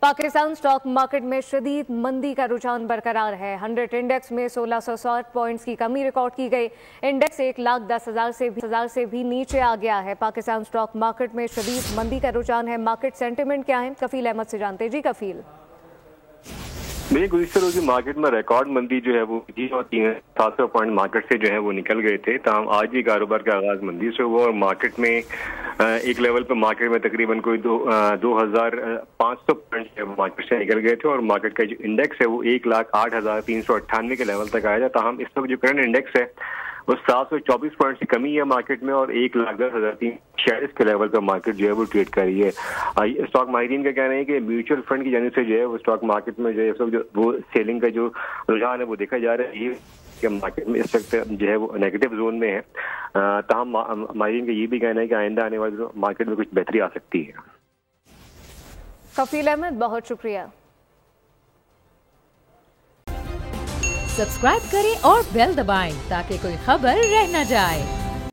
Pakistan stock market में शदीद मंदी का रुझान बरकरार है। 100 इंडेक्स में 1660 पॉइंट्स की कमी रिकॉर्ड की गई। इंडेक्स 1,10,000 से भी नीचे आ गया है। पाकिस्तान स्टॉक मार्केट में शदीद मंदी का रुझान है। मार्केट सेंटिमेंट क्या है, कफील अहमद से जानते हैं। जी कफील। देखिए, गुज़िश्ता रोज़ मार्केट में रिकॉर्ड मंदी जो है वो 700 पॉइंट मार्केट से जो है वो निकल गए थे। तमाम आज भी कारोबार का आगाज मंदी से हुआ और मार्केट में एक लेवल पर मार्केट में तकरीबन कोई 2,500 पॉइंट मार्केट से निकल गए थे और मार्केट का जो इंडेक्स है वो 1,08,398 के लेवल तक आया था। ताहम इस वक्त जो करंट इंडेक्स है वो 724 पॉइंट की कमी है मार्केट में और 1,10,346 के लेवल पर मार्केट जो है वो ट्रेड कर रही है। स्टॉक माहिरीन का कहना है कि म्यूचुअल फंड की जानिब से जो है वो स्टॉक मार्केट में जो है इस वक्त वो सेलिंग का जो रुझान है वो देखा जा रहा है कि मार्केट में इस वक्त जो है वो नेगेटिव जोन में है। ताहम माहिरीन का ये भी कहना है कि आइंदा आने वाले मार्केट में कुछ बेहतरी आ सकती है। कफील अहमद, बहुत शुक्रिया। सब्सक्राइब करें और बेल दबाएं ताकि कोई खबर रह न जाए।